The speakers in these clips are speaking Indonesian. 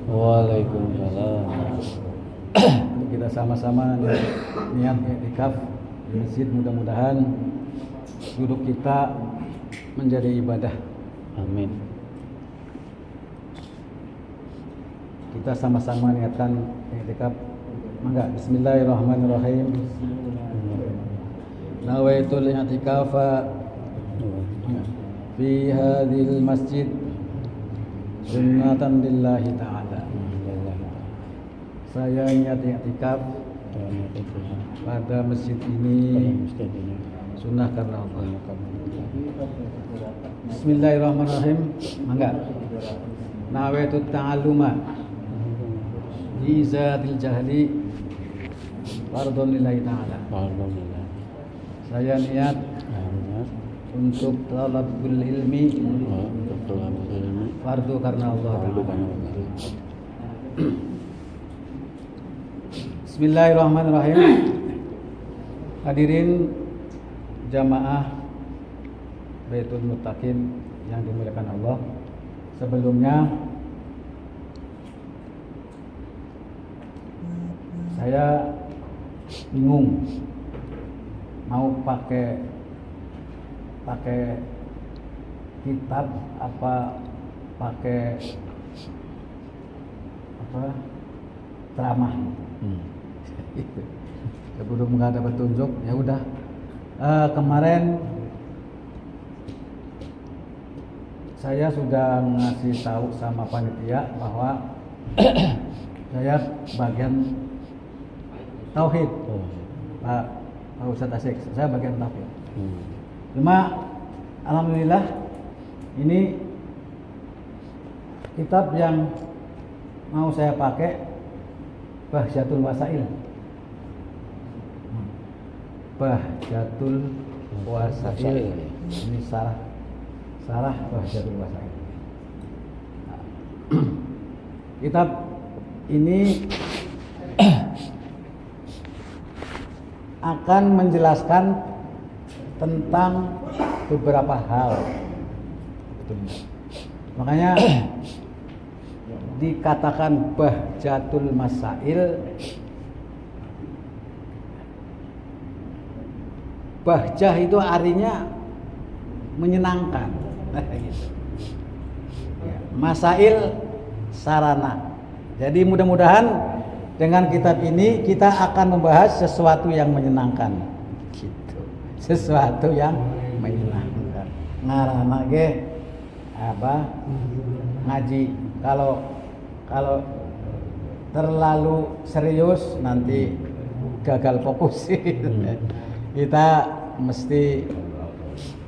Waalaikumsalam. Kita sama-sama niat i'tikaf di masjid, mudah-mudahan duduk kita menjadi ibadah. Amin. Kita sama-sama niatkan i'tikaf. Mangga, bismillahirrahmanirrahim. Nawaitul i'tikafa fi hadhil masjid sunnatan lillahi ta'ala. Saya niat i'tikaf pada masjid ini sunnah karena Allah. Bismillahirrahmanirrahim. Mangga. Nawaitu ta'alluma di zatil jahli fardhun lillahi ta'ala. Saya niat untuk talabul ilmi fardu karena Allah. Bismillahirrahmanirrahim. Hadirin jamaah Baitul Muttaqin yang dimuliakan Allah. Sebelumnya saya bingung mau pakai kitab apa pakai ceramah. Sebelum nggak ada petunjuk, ya udah. Kemarin saya sudah ngasih tahu sama panitia bahwa saya bagian tauhid. Pak Ustadz Asyik, saya bagian tauhid. Cuma alhamdulillah ini kitab yang mau saya pakai Bahjatul Wasail. Bahjatul Wasail. Ini sarah Bahjatul Wasail. Kitab ini akan menjelaskan tentang beberapa hal. Makanya dikatakan Bahjatul Masail. Bahjah itu artinya menyenangkan. Masail sarana. Jadi mudah-mudahan dengan kitab ini kita akan membahas sesuatu yang menyenangkan. Gitu. Sesuatu yang menyenangkan. Ngarana ge apa? Ngaji. Kalau terlalu serius nanti gagal fokus. Kita mesti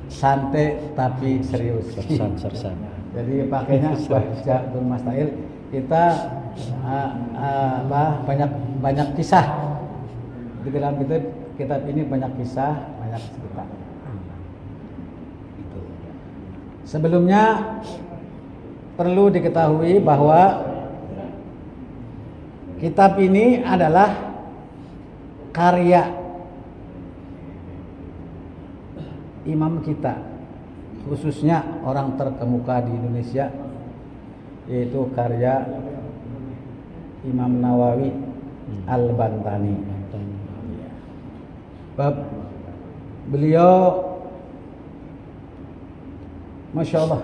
santai tapi serius. Sersan. Jadi pakainya Bahjatul Masail. Kita banyak kisah di dalam kitab ini, banyak kisah, banyak cerita. Sebelumnya perlu diketahui bahwa kitab ini adalah karya imam kita, khususnya orang terkemuka di Indonesia, yaitu karya Imam Nawawi Al-Bantani. Beliau Masya Allah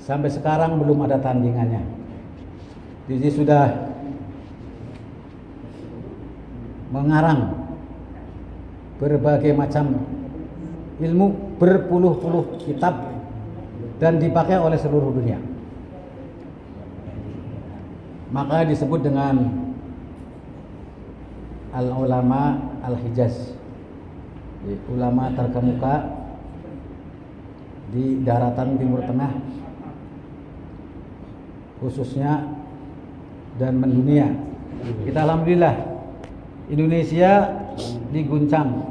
sampai sekarang belum ada tandingannya. Jadi sudah mengarang berbagai macam ilmu, berpuluh-puluh kitab, dan dipakai oleh seluruh dunia. Maka disebut dengan al-ulama al-Hijaz, ulama terkemuka di daratan Timur Tengah khususnya dan mendunia. Kita alhamdulillah Indonesia diguncang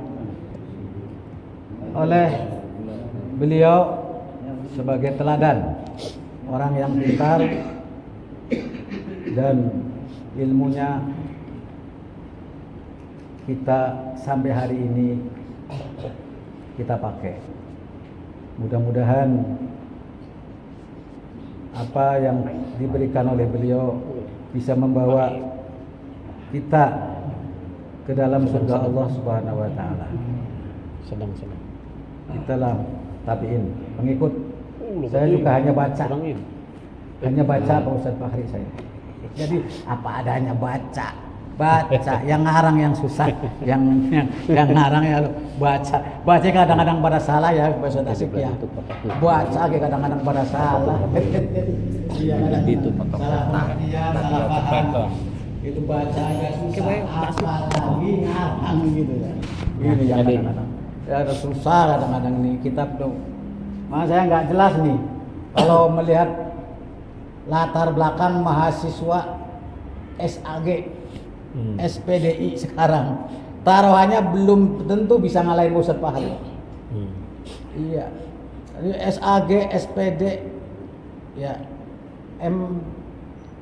oleh beliau sebagai teladan, orang yang pintar dan ilmunya kita sampai hari ini kita pakai. Mudah-mudahan apa yang diberikan oleh beliau bisa membawa kita ke dalam surga Allah Subhanahu wa taala. Sedang. Kita lah tabiin, pengikut. Saya juga hanya baca. Hanya baca Pak Ustadz Fahri saya. Jadi apa adanya baca. Yang ngarang yang susah, yang ngarang ya baca. Baca kadang-kadang pada salah ya Pak Ustadz Asik ya. Baca kadang-kadang pada salah. Iya kadang Itu salah pengertian, salah paham. Itu baca agak susah, apa lagi ngarang gitu ya. Ini yang kadang-kadang. Ya ada susah kadang-kadang nih kitab tuh. Makanya saya nggak jelas nih kalau melihat latar belakang mahasiswa SAG, SPDI sekarang. Taruhannya belum tentu bisa ngalahin Ustadz Fahri. Iya. Jadi SAG, SPD, ya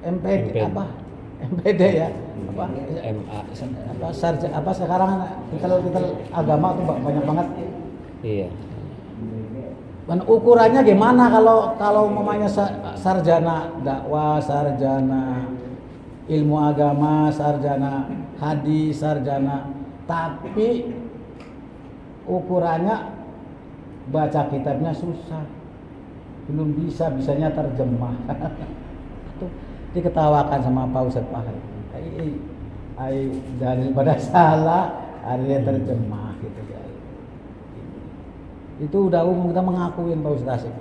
MPD apa? MPD ya. Apa? MA. Apa sekarang kalau kita agama tuh banyak banget. Iya. Dan ukurannya gimana kalau mamanya sarjana dakwah, sarjana ilmu agama, sarjana hadis, sarjana, tapi ukurannya baca kitabnya susah, belum bisanya terjemah. Itu diketawakan sama Pak Ustadz Fahri. Daripada salah, ada terjemah gitu ya. Itu udah umum kita mengakuin Pak Ustadz Asik.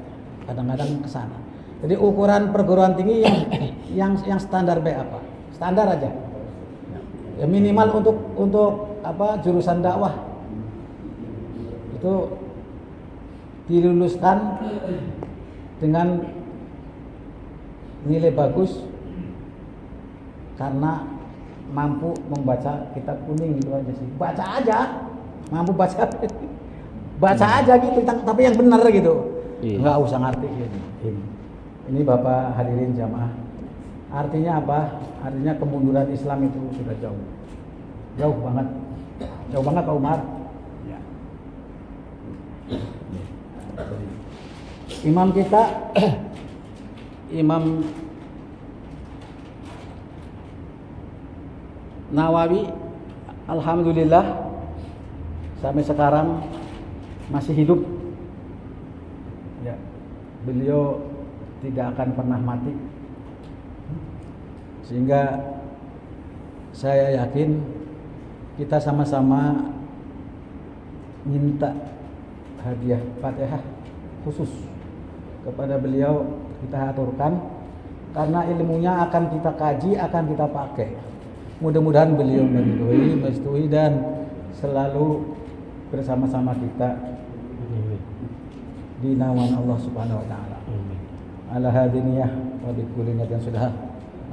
Kadang-kadang kesana. Jadi ukuran perguruan tinggi yang standar B apa? Standar aja. Ya minimal untuk apa jurusan dakwah itu diluluskan dengan nilai bagus karena mampu membaca kitab kuning gitu aja sih. Baca aja, mampu baca. Baca aja gitu, tapi yang benar gitu. Iya. Nggak usah ngerti ini. Ini Bapak hadirin jamaah. Artinya apa? Artinya kemunduran Islam itu sudah jauh. Jauh banget. Jauh banget Pak Umar. Ya. Imam kita Imam Nawawi alhamdulillah sampai sekarang masih hidup. Ya. Beliau tidak akan pernah mati. Sehingga saya yakin kita sama-sama minta hadiah Fatihah khusus kepada beliau, kita aturkan karena ilmunya akan kita kaji, akan kita pakai. Mudah-mudahan beliau merestui dan selalu bersama-sama kita di naungan Allah Subhanahu wa taala. Ala hadiniyah wa bi kulli nabiyin sudah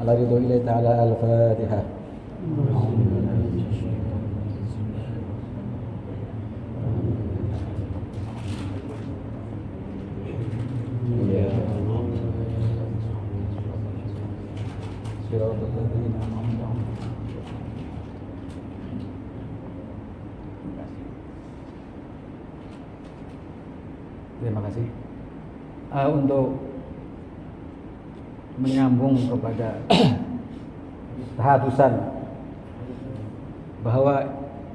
ala ridho ilahi ta'ala al-Fatihah. Terima kasih. Untuk menyambung kepada keharusan bahwa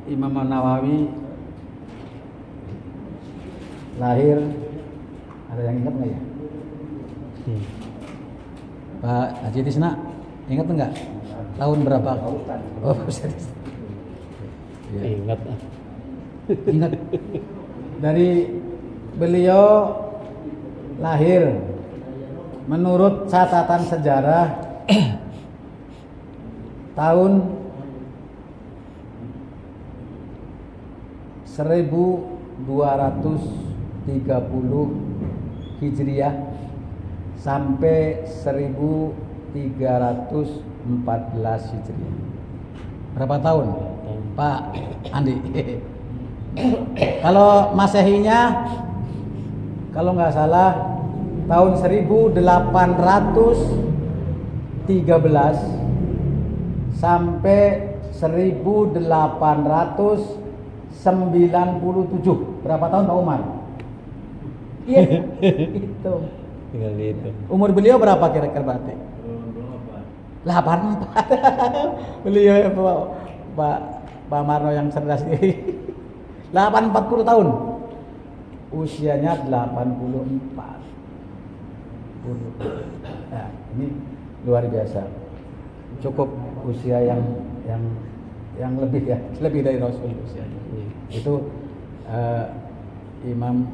Imam Nawawi lahir, ada yang ingat nggak ya? Pak Haji Tisna, ingat enggak? Tahun berapa? Oh, ya. Ingat. Ingat. Dari beliau lahir menurut catatan sejarah tahun 1230 Hijriah sampai 1314 Hijriah. Berapa tahun, Pak Andi? Kalau Masehinya, kalau nggak salah tahun 1813 sampai 1897. Berapa tahun Pak Umar? Iya, itu. Tinggal itu. Umur beliau berapa kira-kira berarti? 84. Beliau ya, Pak Marno yang cerdas ini. 40 tahun. Usianya 84. Nah, ini luar biasa. Cukup usia yang lebih ya, lebih dari Rasul usianya. Itu imam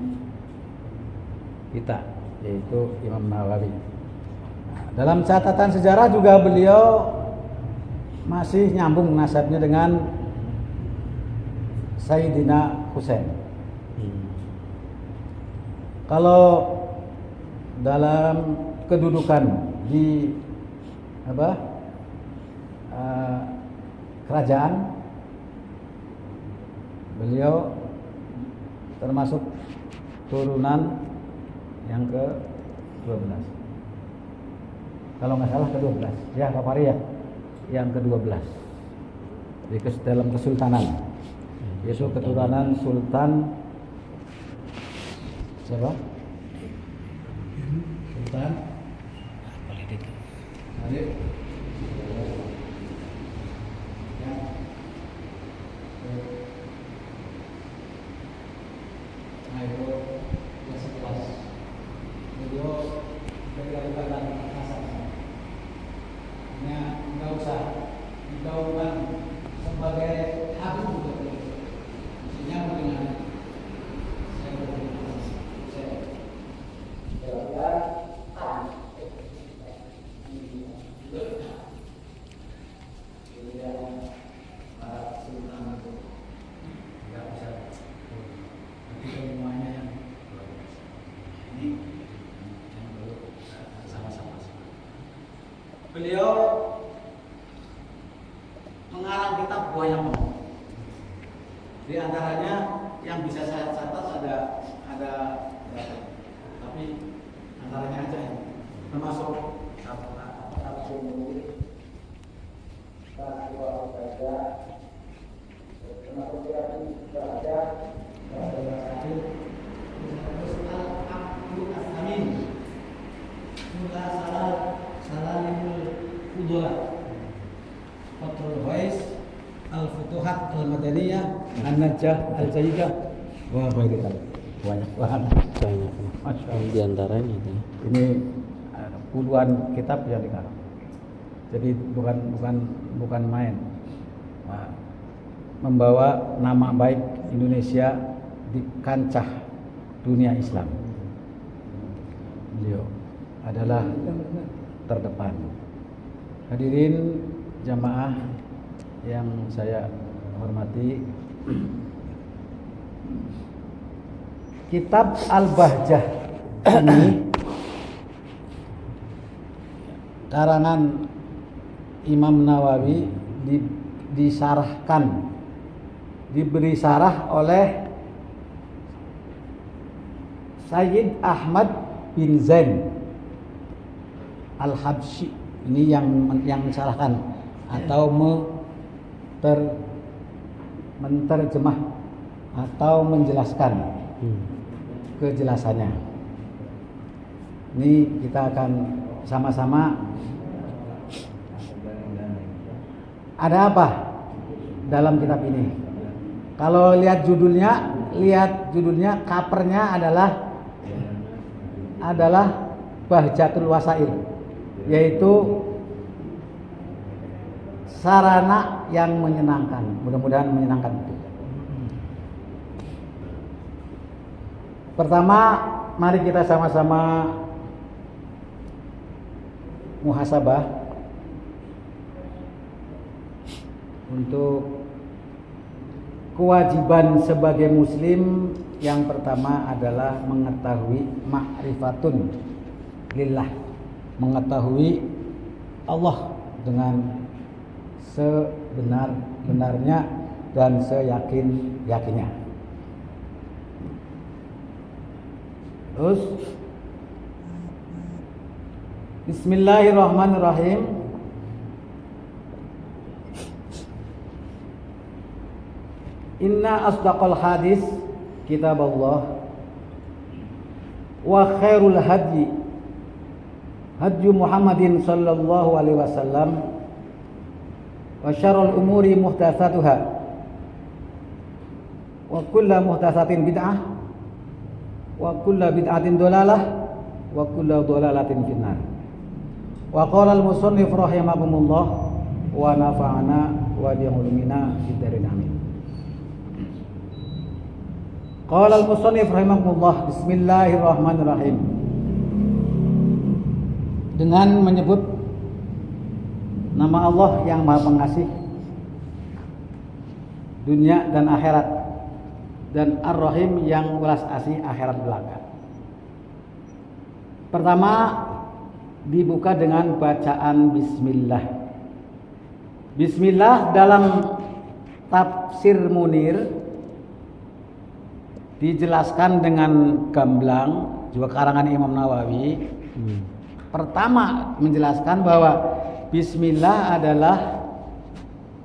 kita, yaitu Imam Nawawi. Nah, dalam catatan sejarah juga beliau masih nyambung nasabnya dengan Sayyidina Husain. Kalau dalam kedudukan di kerajaan, beliau termasuk turunan yang ke-12. Kalau nggak salah ke-12. Ya, Pak Fahri ya. Yang ke-12. Di dalam kesultanan. Yaitu keturunan Sultan siapa? Sultan Khalid. Beliau mengarang kitab banyak banget. Di antaranya yang bisa saya catat ada tapi antaranya aja ya. Termasuk Al-Futuhat Al-Madaniyah, An-Najah Al-Jaidah, wah banyak banget. Masya Allah. Di antaranya ini puluhan kitab yang dikarang. Jadi bukan main. Nah, membawa nama baik Indonesia di kancah dunia Islam. Beliau adalah terdepan. Hadirin jamaah yang saya hormati, kitab Al-Bahjah ini karangan Imam Nawawi diberi sarah oleh Sayyid Ahmad bin Zain Al-Habsyi. Ini yang mensalahkan atau menterjemah atau menjelaskan kejelasannya. Ini kita akan sama-sama. Ada apa dalam kitab ini? Kalau lihat judulnya, covernya adalah Bahjatul Wasail, yaitu sarana yang menyenangkan. Mudah-mudahan menyenangkan itu. Pertama, mari kita sama-sama muhasabah untuk kewajiban sebagai muslim. Yang pertama adalah mengetahui ma'rifatun lillah, mengetahui Allah dengan sebenar-benarnya dan seyakin-yakinnya. Terus Bismillahirrahmanirrahim. Inna asdaqal hadis kitab Allah wa khairul hadyi Hadyu Muhammadin sallallahu alaihi wasallam wa syarrul umuri muhdatsatuha wa kullu muhdatsatin bid'ah wa kullu bid'atin dhalalah wa kullu dhalalatin finnar. Wa qala al-musannif rahimakumullah wa nafa'ana wa bi'ulumina fid dharin amin. Qala al-musannif rahimakumullah, bismillahirrahmanirrahim. Dengan menyebut nama Allah yang Maha Pengasih dunia dan akhirat, dan Ar-Rahim yang welas asih akhirat belaka. Pertama dibuka dengan bacaan bismillah. Bismillah dalam tafsir Munir dijelaskan dengan gamblang, juga karangan Imam Nawawi. Pertama menjelaskan bahwa bismillah adalah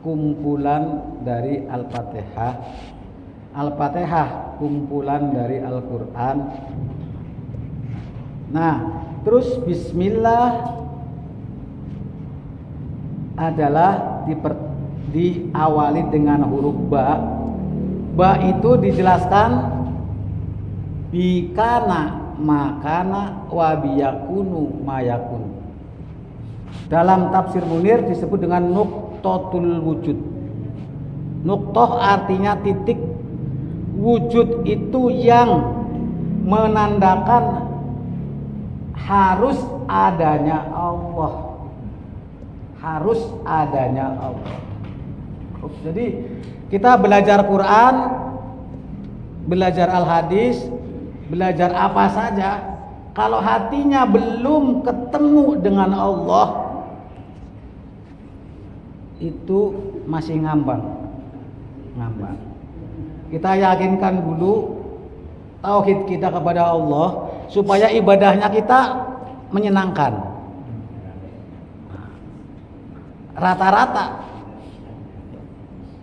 kumpulan dari Al-Fatihah. Al-Fatihah kumpulan dari Al-Qur'an. Nah, terus bismillah adalah diawali dengan huruf ba. Ba itu dijelaskan bikana makana wa biyakunu mayakun. Dalam tafsir Munir disebut dengan nuqtatul wujud. Nuqtah artinya titik, wujud itu yang menandakan harus adanya Allah. Harus adanya Allah. Jadi kita belajar Quran, belajar Al-Hadis, belajar apa saja, kalau hatinya belum ketemu dengan Allah, itu masih ngambang. Kita yakinkan dulu tauhid kita kepada Allah supaya ibadahnya kita menyenangkan. Rata-rata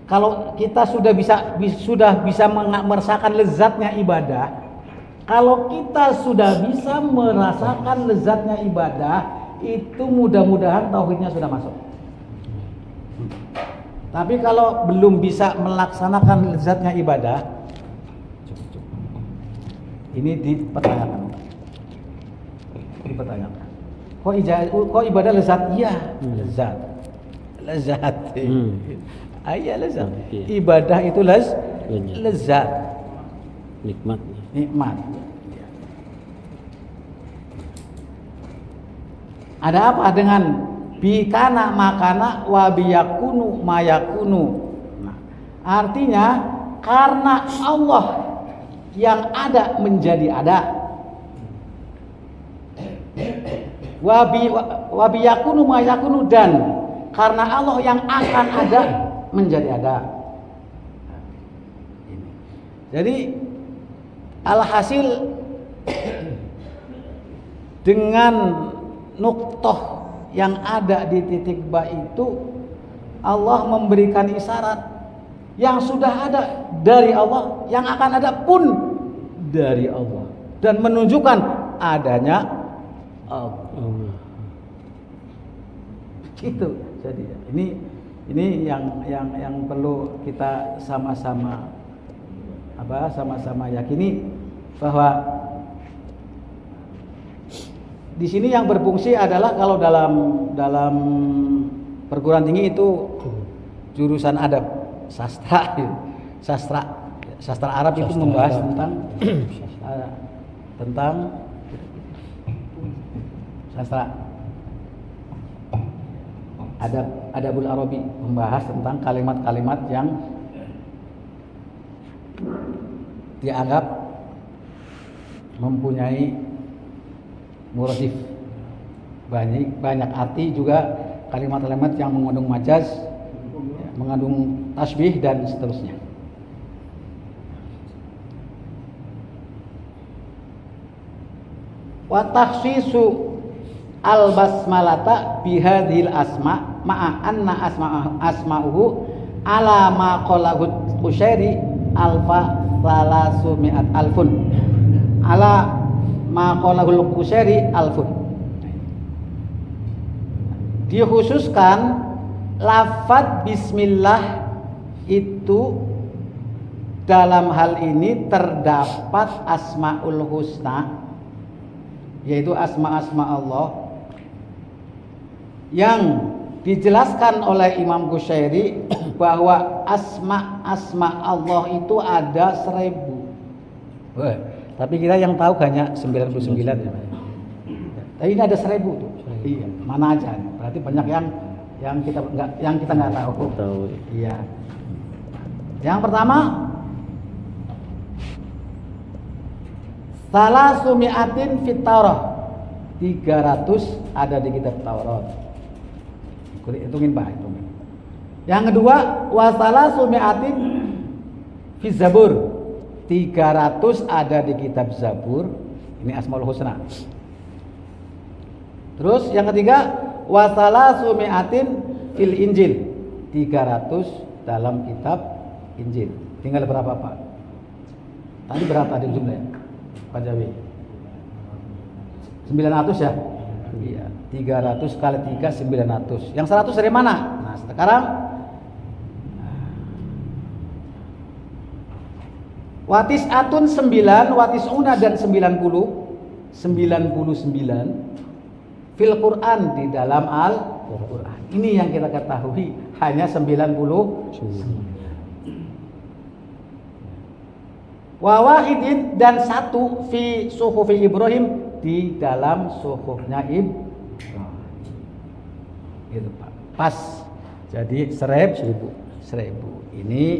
kalau kita sudah bisa merasakan lezatnya ibadah, kalau kita sudah bisa merasakan lezatnya ibadah, itu mudah-mudahan tauhidnya sudah masuk. Tapi kalau belum bisa melaksanakan lezatnya ibadah, ini dipertanyakan. Kok ibadah lezat? Iya, lezat. Iya lezat. Ibadah itu lezat. Nikmat. Ada apa dengan bikana makana wa biyakunu mayakunu? Nah, artinya karena Allah yang ada menjadi ada. Wa biyakunu mayakunu, dan karena Allah yang akan ada menjadi ada. Jadi alhasil dengan nuqtah yang ada di titik ba itu, Allah memberikan isyarat yang sudah ada dari Allah, yang akan ada pun dari Allah, dan menunjukkan adanya Allah. Gitu. Jadi ini yang perlu kita sama-sama yakini, bahwa di sini yang berfungsi adalah, kalau dalam perguruan tinggi itu jurusan adab, sastra Arab itu membahas tentang sastra adabul Arabi, membahas tentang kalimat-kalimat yang dianggap mempunyai muradif, banyak arti, juga kalimat-kalimat yang mengandung majaz, mengandung tasbih dan seterusnya. Wa takhsisu al-basmalata bihadhil asma ma'a anna asma'uhu ala ma qalahu Qushairi alfa salasumi'at alfun ala ma qalahu Qushairi alfun. dikhususkan lafaz bismillah itu dalam hal ini terdapat asmaul husna, yaitu asma-asma Allah yang dijelaskan oleh Imam Qushairi bahwa asma-asma Allah itu ada 1000. Wah, tapi kita yang tahu hanya 99 ya. Tapi ini ada 1000 tuh. Iya, mana aja? Berarti banyak yang kita nggak tahu. Iya. Yang pertama, salasumi'atin fit Taurah. 300 ada di kitab Taurat. Hitungin Pak, hitungin. Yang kedua, wasalasumi'atin fi Zabur. 300 ada di kitab Zabur. Ini Asmaul Husna. Terus yang ketiga, wasalasumi'atin fil Injil. 300 dalam kitab Injil. Tinggal berapa Pak? Tadi berapa tadi jumlahnya? Pak Jawi 900 ya? Iya, 300 kali 3 900. Yang 100 dari mana? Nah, sekarang watis atun 9, watis una dan 99 fil Quran di dalam Al-Quran. Ini yang kita ketahui hanya 99. Wa wahidin dan 1 fi suhufi Ibrahim di dalam suhufnya Ibrahim. Itu Pak. Pas. Jadi 1000. Ini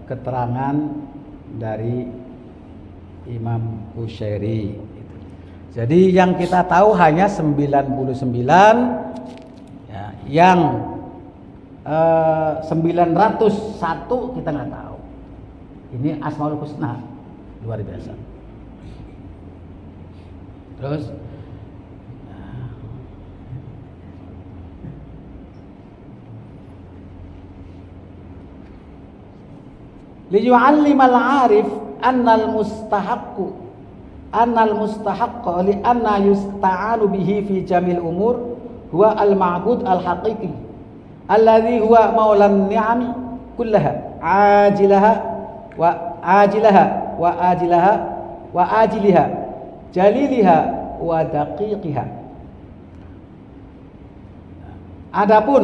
keterangan dari Imam Qushairi. Jadi yang kita tahu hanya 99, ya, yang 901 kita nggak tahu. Ini Asmaul Husna, luar biasa. Terus liyu'allimal 'arif annal mustahaqqa li anna yusta'anu bihi fi jamil umur huwa al-ma'bud al-haqiqi alladhi huwa maulan ni'ami kullaha ajilaha wa ajiliha jaliliha wa daqiqiha. Adapun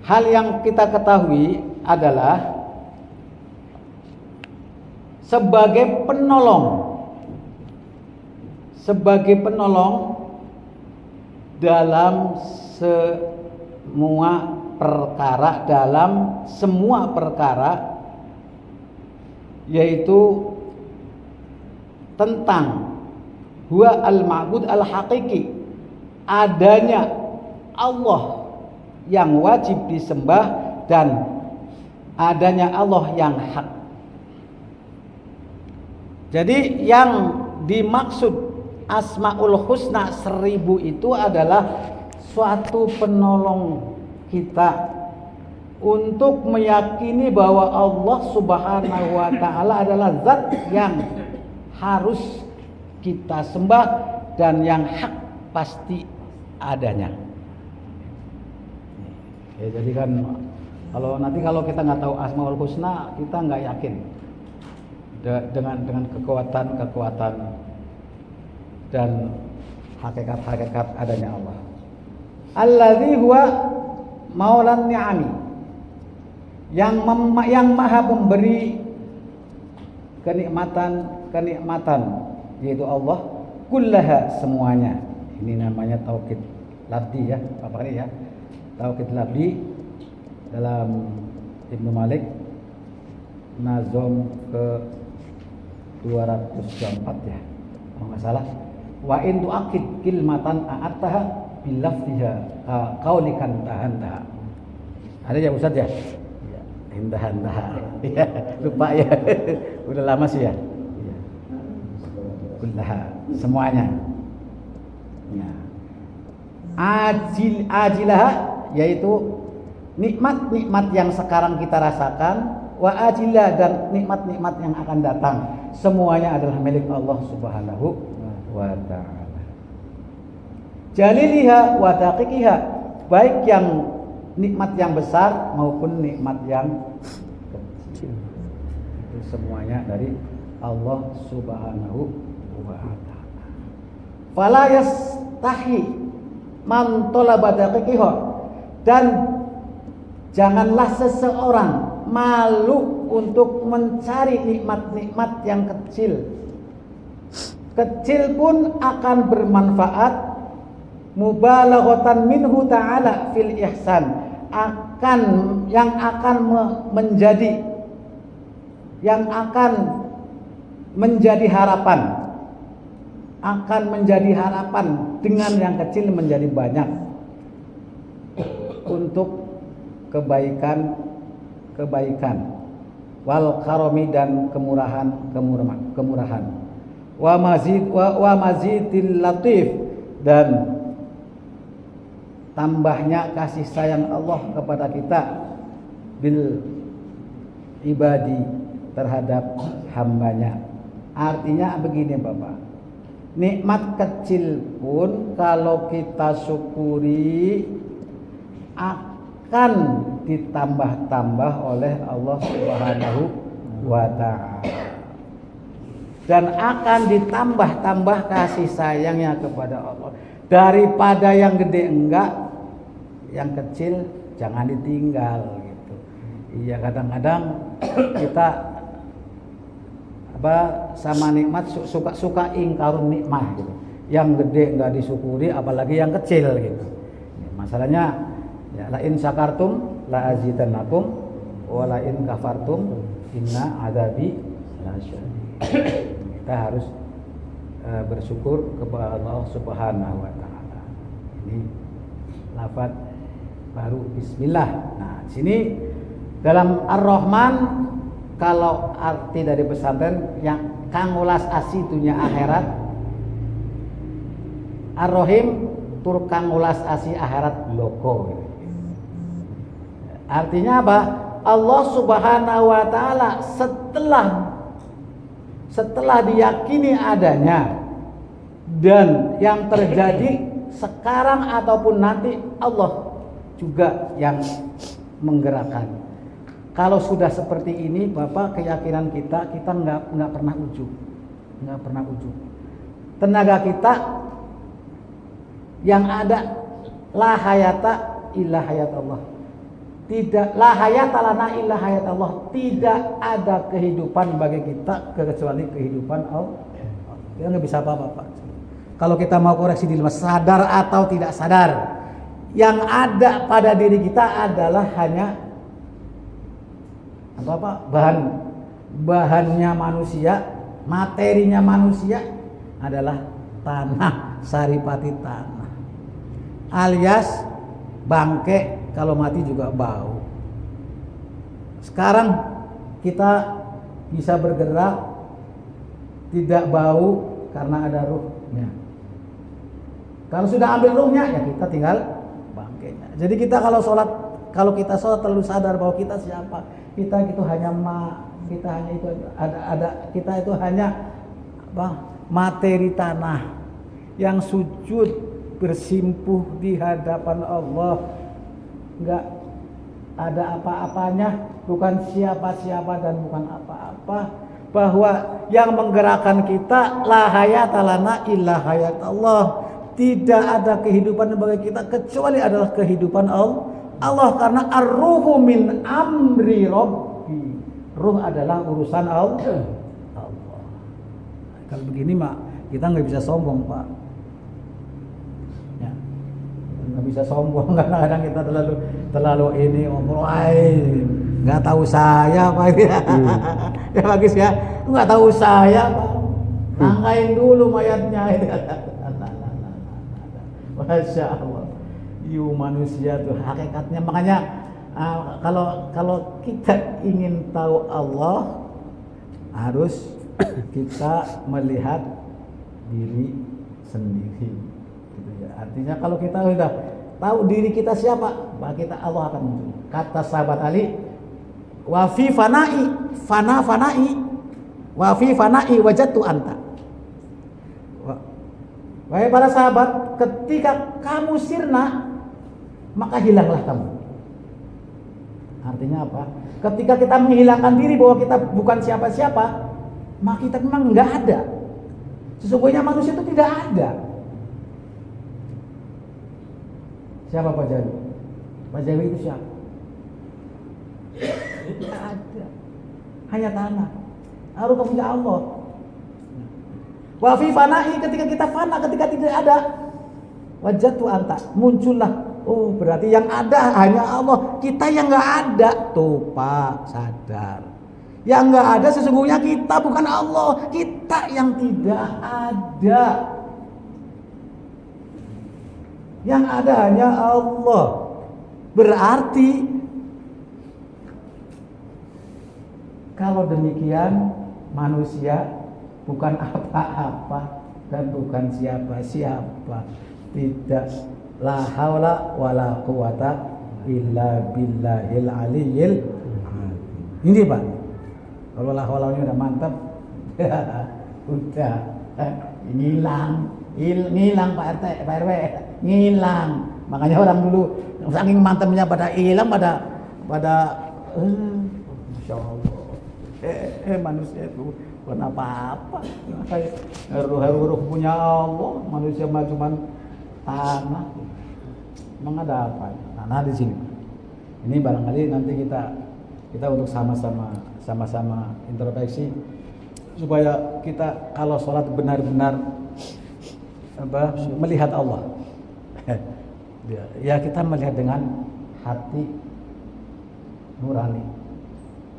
hal yang kita ketahui adalah sebagai penolong dalam semua perkara yaitu tentang huwa al-ma'bud al-haqiqi, adanya Allah yang wajib disembah dan adanya Allah yang hak. Jadi yang dimaksud Asmaul Husna 1000 itu adalah suatu penolong kita untuk meyakini bahwa Allah Subhanahu wa taala adalah zat yang harus kita sembah dan yang hak pasti adanya. Ya, jadi kan kalau kita nggak tahu Asmaul Husna, kita nggak yakin dengan kekuatan dan hakikat adanya Allah. Alladzi huwa maulan ni'ami, yang maha memberi kenikmatan yaitu Allah kullaha semuanya. Ini namanya taukid labdi ya, apa ini ya? Taukid labdi dalam Ibnu Malik nazom ke 224 ya, kalau nggak salah. Wa in tu'akid kilmatan a'attaha bilafziha qaulikan tahantaha. Ada ya Ustaz ya? Indah-indah. Ya, lupa ya. Udah lama sih ya. Ya. Kullaha semuanya. Ya. Ajilaha yaitu nikmat-nikmat yang sekarang kita rasakan, wa ajilah dan nikmat-nikmat yang akan datang, semuanya adalah milik Allah Subhanahu wa taala. jaliliha wa daqiqiha, baik yang nikmat yang besar maupun nikmat yang kecil. Itu semuanya dari Allah Subhanahu wa ta'ala. Fala yastahi man talaba daqiqiha, dan janganlah seseorang malu untuk mencari nikmat-nikmat yang kecil. Kecil pun akan bermanfaat, mubalaghatan minhu ta'ala fil ihsan, yang akan menjadi harapan dengan yang kecil menjadi banyak untuk kebaikan wal karomi, dan kemurahan wa mazidil latif, dan tambahnya kasih sayang Allah kepada kita bil ibadi, terhadap hambanya. Artinya begini Bapak, nikmat kecil pun kalau kita syukuri akan ditambah-tambah oleh Allah Subhanahu wa ta'ala, dan akan ditambah-tambah kasih sayangnya kepada Allah. Daripada yang gede enggak, yang kecil jangan ditinggal gitu. Iya, kadang-kadang kita sama nikmat suka ingkarun nikmah gitu. Yang gede enggak disyukuri, apalagi yang kecil gitu. Masalahnya ya, la in syakartum la azidannakum wa la in kafartum inna adzabi lasyadid. Kita harus bersyukur kepada Allah Subhanahu wa ta'ala. Ini lafaz baru bismillah. Nah, sini dalam Ar-Rahman, kalau arti dari pesantren yang kangulas asi dunia akhirat, Ar-Rahim tur kangulas asi akhirat loko. Artinya apa? Allah Subhanahu wa ta'ala setelah diyakini adanya dan yang terjadi sekarang ataupun nanti, Allah juga yang menggerakkan. Kalau sudah seperti ini Bapak, keyakinan kita nggak pernah ujub, tenaga kita yang ada la hayata illa hayat Allah. Tidak, la hayata lana illa hayat Allah. Tidak ada kehidupan bagi kita kecuali kehidupan Allah. Kita nggak bisa apa-apa Pak. Kalau kita mau koreksi diri, sadar atau tidak sadar, yang ada pada diri kita adalah hanya bahannya manusia, materinya manusia adalah tanah, saripati tanah, alias bangke. Kalau mati juga bau. Sekarang kita bisa bergerak tidak bau karena ada ruhnya. Kalau sudah ambil ruhnya, ya kita tinggal bangkainya. Jadi kita kalau kita sholat terlalu sadar bahwa kita siapa. Kita itu hanya kita itu hanya materi tanah yang sujud bersimpuh di hadapan Allah. Enggak ada apa-apanya, bukan siapa-siapa dan bukan apa-apa, bahwa yang menggerakkan kita la hayata lana illa hayat Allah. Tidak ada kehidupan bagi kita kecuali adalah kehidupan Allah, karena ar-ruhu min amri rabbi. Ruh adalah urusan Allah. Kalau begini Mak, kita nggak bisa sombong Pak. Nggak bisa sombong, kadang-kadang kita terlalu ini ngomong, nggak tahu saya Pak. Ya bagus ya, nggak tahu saya Pak, tangkain dulu mayatnya. Masya Allah, manusia tuh hakikatnya. Makanya kalau kita ingin tahu Allah, harus kita melihat diri sendiri. Artinya kalau kita sudah tahu diri kita siapa, maka kita Allah akan muncul. Kata sahabat Ali, wa fi fana'i wa fi fana'i wajadtu anta. Wahai para sahabat, ketika kamu sirna, maka hilanglah kamu. Artinya apa? Ketika kita menghilangkan diri bahwa kita bukan siapa-siapa, maka kita memang nggak ada. Sesungguhnya manusia itu tidak ada. Siapa Pak Jawi? Pak Jawi itu siapa? Tidak ada. Hanya tanah. Harus punya Allah. Wa fi fana'i, ketika kita fana, ketika tidak ada, wajatu anta, muncullah. Oh, berarti yang ada hanya Allah. Kita yang nggak ada. Tuh Pak, sadar. Yang nggak ada sesungguhnya kita, bukan Allah. Kita yang tidak ada. Yang ada hanya Allah. Berarti kalau demikian manusia bukan apa-apa dan bukan siapa-siapa. Tidak, la haula wala quwata illa billahil aliyyil azim. Ini Pak. Kalau la haula udah mantap. Udah ngilang Pak RT, Pak RW, ngilang. Makanya orang dulu saking mantapnya pada hilang pada Masya Allah. Manusia itu bukan apa-apa. Huruf punya Allah, manusia mah cuma tanah. Emang ada apa? Nah di sini. Ini barangkali nanti kita untuk sama-sama introspeksi supaya kita kalau sholat benar-benar melihat Allah. Ya kita melihat dengan hati nurani,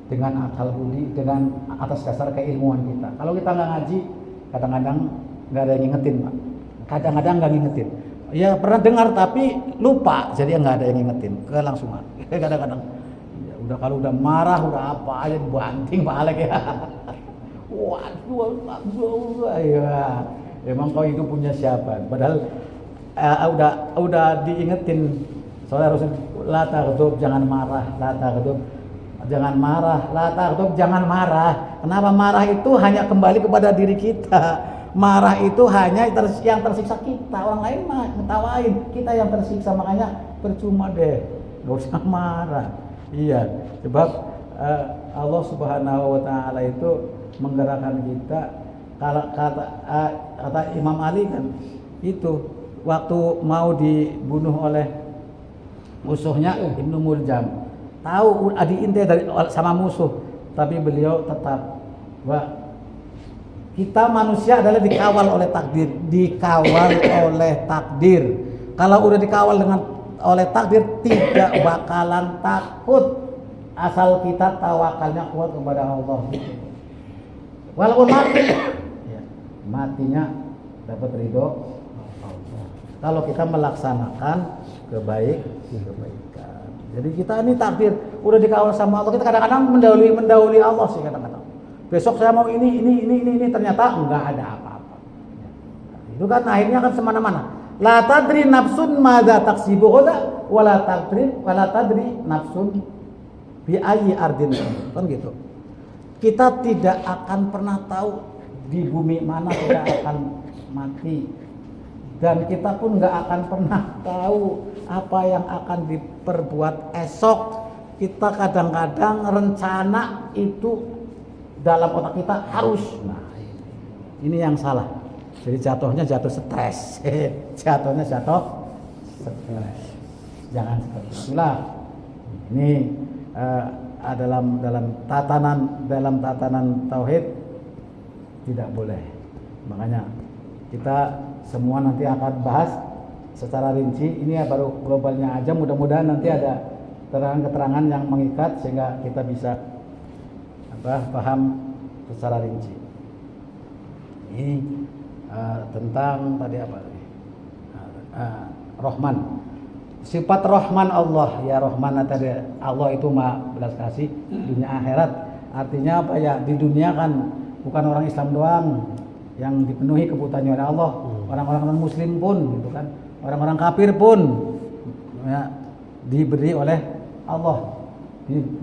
dengan akal budi, dengan atas dasar keilmuan kita. Kalau kita nggak ngaji, kadang-kadang nggak ada yang ngingetin, Pak. Kadang-kadang nggak ngingetin. Ya pernah dengar tapi lupa, jadi nggak ada yang ngingetin, kelangsungan. Kadang-kadang, ya, udah kalau udah marah, udah apa aja dibanting Pak Alek ya. Waduh, ya. Emang kau itu punya siapa? Padahal udah diingetin. Soalnya Rasul, la taghdab, jangan marah, la taghdab. Jangan marah, la taghdab, jangan marah. Kenapa marah itu hanya kembali kepada diri kita. Marah itu hanya yang tersiksa kita. Orang lain mah ngetawain, kita yang tersiksa. Makanya percuma deh, nggak usah marah. Iya, sebab Allah Subhanahu wa taala itu menggerakkan kita. Kalau kata Imam Ali kan itu waktu mau dibunuh oleh musuhnya Ibnu Muljam, tahu diintai sama musuh, tapi beliau tetap bahwa kita manusia adalah dikawal oleh takdir. Kalau udah dikawal oleh takdir, tidak bakalan takut asal kita tawakalnya kuat kepada Allah. Walaupun mati, ya, matinya dapat ridho Allah. Kalau kita melaksanakan kebaikan. Jadi kita ini takdir, udah dikawal sama Allah. Kita kadang-kadang mendahului Allah sih kadang-kadang. Besok saya mau ini ternyata enggak ada apa-apa. Itu kan akhirnya kan semana-mana. La tadri nafsun madza taksibu ghadan wala tadri nafsun bi ayyi ardin. Kan gitu. Kita tidak akan pernah tahu di bumi mana kita akan mati. Dan kita pun enggak akan pernah tahu apa yang akan diperbuat esok. Kita kadang-kadang rencana itu dalam otak kita harus. Nah, ini yang salah. Jadi jatuh stres. Jatuh stres. Jangan seperti itulah. Ini dalam tatanan tauhid tidak boleh. Makanya kita semua nanti akan bahas secara rinci. Ini ya baru globalnya aja. Mudah-mudahan nanti ada keterangan-keterangan yang mengikat sehingga kita bisa paham secara rinci. Ini tentang tadi apa tadi? Rahman. Sifat Rahman Allah, ya Rahman tadi Allah itu Maha belas kasih dunia akhirat. Artinya apa ya? Di dunia kan bukan orang Islam doang yang dipenuhi kebutuhannya oleh Allah, orang-orang non Muslim pun, gitu kan, orang-orang kafir pun ya, diberi oleh Allah,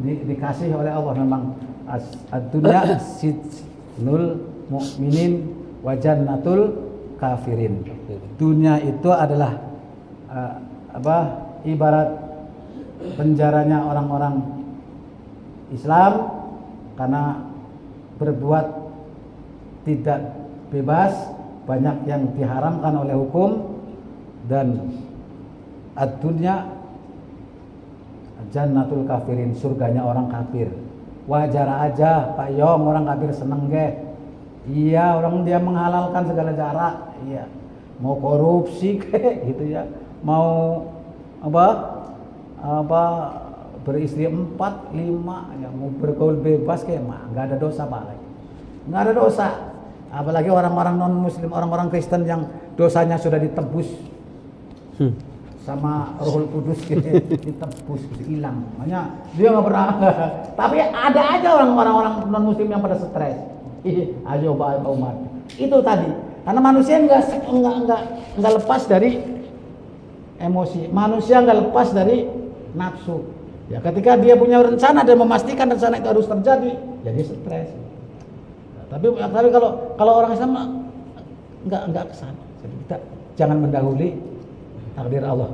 dikasih oleh Allah. Memang ad-dunya sijnul mu'minin wa jannatul kafirin. Dunia itu adalah ibarat penjaranya orang-orang Islam karena berbuat tidak bebas, banyak yang diharamkan oleh hukum, dan ad-dunya jannatul kafirin, surganya orang kafir. Wajar aja Pak Yong, orang kafir seneng ge. Iya, orang dia menghalalkan segala cara. Iya, mau korupsi ke gitu ya, mau beristri 4, 5 ya, mau bergaul bebas kayak mah nggak ada dosa Pak, nggak ada dosa. Apalagi orang-orang non muslim, orang-orang Kristen yang dosanya sudah ditebus sama Rohul Kudus gitu, ditebus hilang, makanya dia nggak pernah. Tapi ada aja orang-orang non muslim yang pada stres. Ayo Pak Umar, itu tadi karena manusia nggak lepas dari emosi, manusia nggak lepas dari nafsu. Ya ketika dia punya rencana dan memastikan rencana itu harus terjadi, jadi stres. Tapi kalau orang Islam nggak kesana. Jadi kita jangan mendahului takdir Allah.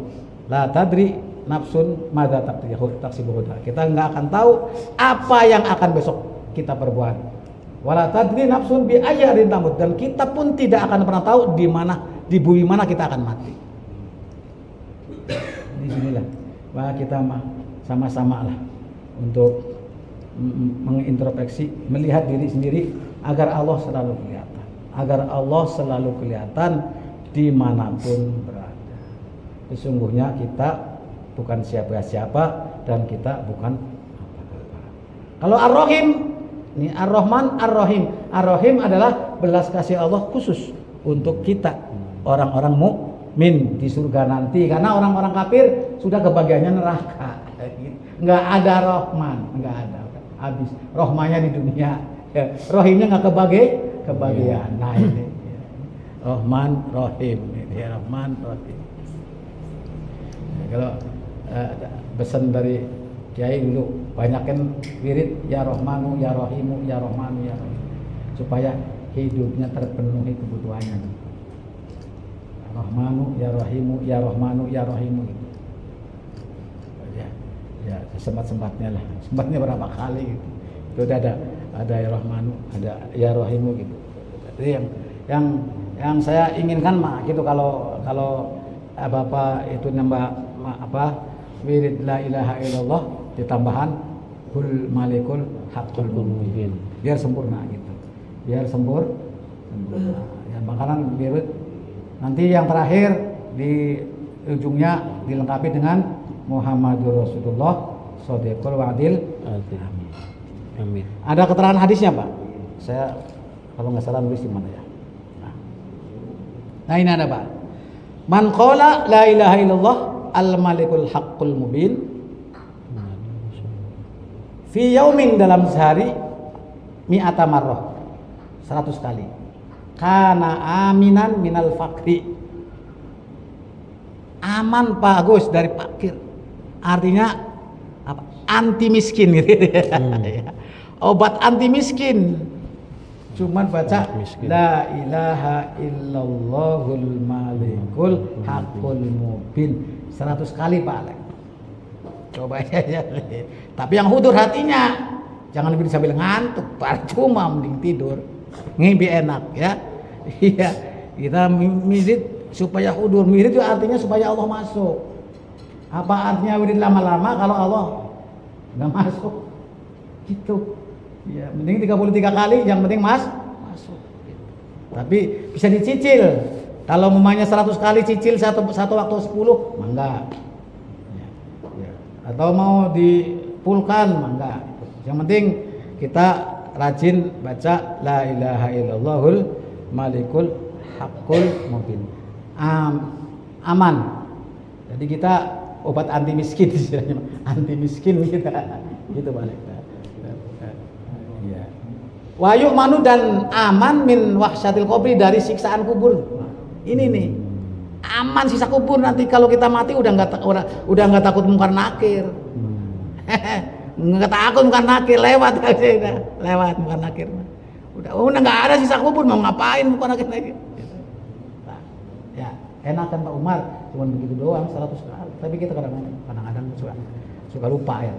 La tadri nafsun madza taksibu. Kita nggak akan tahu apa yang akan besok kita perbuat. Wala tadri nafsun bi ayyin tamut, dan kita pun tidak akan pernah tahu di bumi mana kita akan mati. Di sinilah bahwa kita sama-sama lah untuk mengintrospeksi, melihat diri sendiri agar Allah selalu kelihatan dimanapun berada. Sesungguhnya kita bukan siapa-siapa dan kita bukan apa-apa. Kalau Ar-Rahim, ini Ar-Rahman, Ar-Rahim. Ar-Rahim adalah belas kasih Allah khusus untuk kita orang-orang mukmin di surga nanti, karena orang-orang kafir sudah kebagiannya neraka. Nggak ada Rahman, nggak ada, habis Rahmanya di dunia, ya, Rahimnya nggak kebagian. Nah ini ya. Rahman Rahim, ya, Rahman Rahim. Ya, kalau pesan dari Kiai dulu, banyakin wirid ya Rahmanu ya Rahimu ya Rahmanu ya Rahim, supaya hidupnya terpenuhi kebutuhannya. Rahmanu ya Rahimu ya Rahmanu ya Rahimu gitu. Ya sempat-sempatnya lah, sempatnya berapa kali gitu. Itu udah ada ya Rahmanu, ada ya Rahimu gitu. Jadi yang saya inginkan mah gitu, kalau apa itu nambah wirid la ilaha illallah ditambahan kul malikul haqqul mubin, biar sempurna gitu, biar sempurna. Ya makanan wirid nanti yang terakhir di ujungnya dilengkapi dengan Muhammadur Rasulullah Shadiqul Wa'dil. Amin. Ada keterangan hadisnya Pak. Saya kalau nggak salah nulis di mana ya. Nah ini ada Pak. Man qala la ilaha illallah al-malikul haqqul mubin fi yaumin, dalam sehari, mi'ata marrah, 100 kali. Kana aminan minal fakri. Aman Pak Agus dari fakir. Artinya apa? Anti miskin gitu. Obat anti miskin. Cuman baca la ilaha illallahul malikul haqqul mubin 100 kali Pak Alek. Coba aja. Tapi yang hudur hatinya, jangan lebih sambil ngantuk, percuma, mending tidur. Ngimpi enak ya. Iya, kita mirit supaya hudur. Mirit itu artinya supaya Allah masuk. Apa artinya wirid lama-lama kalau Allah nggak masuk? Gitu. Ya, mending 33 kali, yang penting masuk. Gitu. Tapi bisa dicicil. Kalau memangnya 100 kali cicil satu waktu 10, mangga. Ya. Atau mau dipulkan, mangga. Yang penting kita rajin baca la ilaha illallahul malikul haqqul mubin. Aman. Jadi kita obat anti miskin, anti miskin kita, gitu balik. Ya. Wahyu manu, dan aman min wahsyatil kubri, dari siksaan kubur. Ini nih, aman sisa kubur, nanti kalau kita mati udah nggak takut mungkar nakir, nggak takut mungkar nakir, lewat mungkar nakir. Udah nggak ada sisa kubur, mau ngapain mungkar nakir lagi? enak kan Pak Umar, cuma begitu doang 100 kali. Tapi kita kadang-kadang suka lupa ya.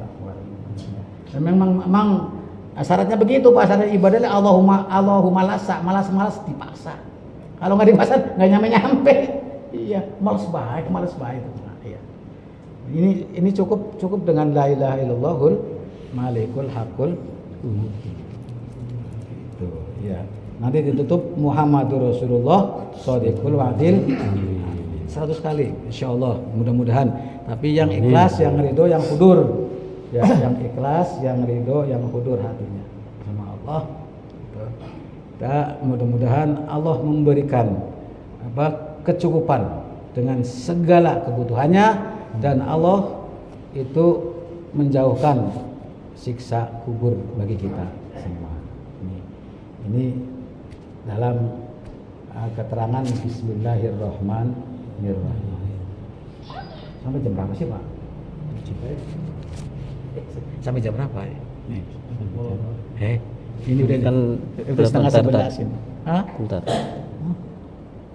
Dan memang syaratnya begitu Pak, syarat ibadahnya Allahumma lasa, malas dipaksa. Kalau nggak dipaksa nggak nyampe. Iya, malas baik. Nah, iya. Ini cukup dengan la ilaha illallahul malikul hakul. Itu ya. Nanti ditutup Muhammadur Rasulullah shadiqul wa'dil 100 kali insyaallah, mudah-mudahan. Tapi yang ikhlas, yang ridho, yang hudur. Ya, yang ikhlas, yang ridho, yang hudur hatinya sama Allah. Kita mudah-mudahan Allah memberikan kecukupan dengan segala kebutuhannya, dan Allah itu menjauhkan siksa kubur bagi kita semua. Ini dalam keterangan Bismillahirrahmanirrahim. Sampai jam berapa sih Pak? Sampai jam berapa ya? Ini udah kan setengah 11 ini. Hah? Bentar.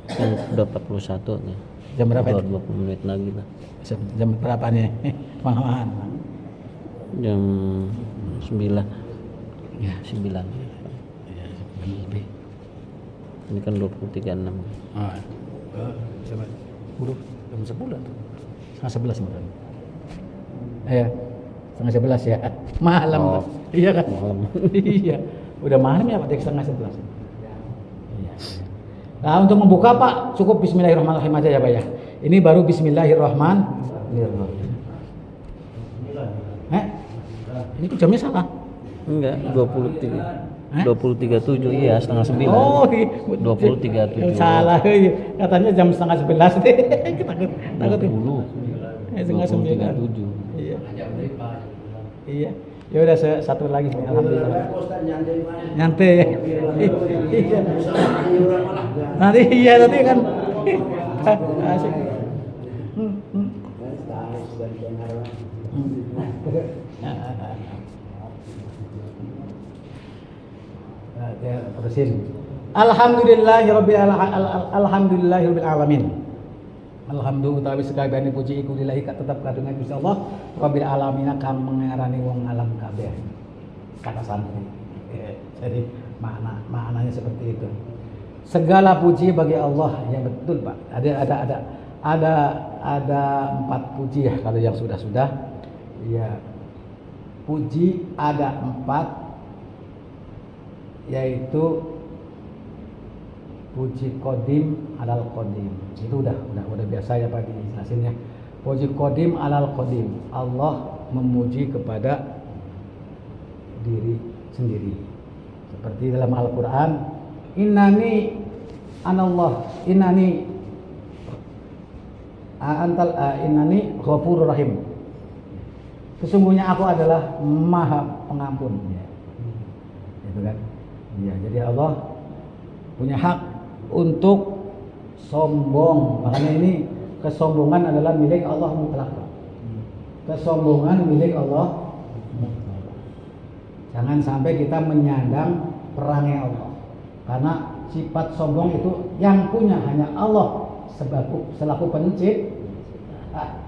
Kan udah 41 nih. Jam berapa itu? 20 menit lagi lah. Jam berapa nih? Malahan. Jam 9. Ya, 9. Ya, lebih. Ini kan 23.6. Coba. Jam 10 tuh. Setengah 11 malam. Iya. Setengah 11 ya. Malam. Oh, iya kan? malam. Iya. Udah malam ya Pak, setengah 11. Iya. Nah, untuk membuka Pak, cukup Bismillahirrahmanirrahim aja ya Pak ya. Ini baru Bismillahirrahmanirrahim. Ini kok jamnya salah? Enggak, 23.7 iya, setengah 9. Oh, 23.7. Salah. Katanya jam setengah 11 deh. Takut. 20.37. Iya. Iya. Ya udah satu lagi. Alhamdulillah. Nyantai ya. Iya. Nanti kan asik. Terusin. Alhamdulillahirabbil alamin. Alhamdulillah utawi sekabehane puji iku lillahi tetep kadungan Gusti Allah rabbil alamin kang mengarani wong alam kabeh. Kata santri. Jadi maknanya seperti itu. Segala puji bagi Allah, yang betul Pak. Ada 4 puji ya kalau yang sudah. Ya. Puji ada 4, yaitu puji qadim alal qadim. Itu udah biasa ya Pak dijelasin ya. Puji qadim alal qadim. Allah memuji kepada diri sendiri. Seperti dalam Al-Qur'an, innani ghafurur rahim. Sesungguhnya aku adalah Maha Pengampun. Ya. Itu kan. Ya, jadi Allah punya hak untuk sombong. Makanya ini kesombongan adalah milik Allah mutlak. Kesombongan milik Allah. Jangan sampai kita menyandang perangai Allah. Karena sifat sombong itu yang punya hanya Allah selaku pencipta.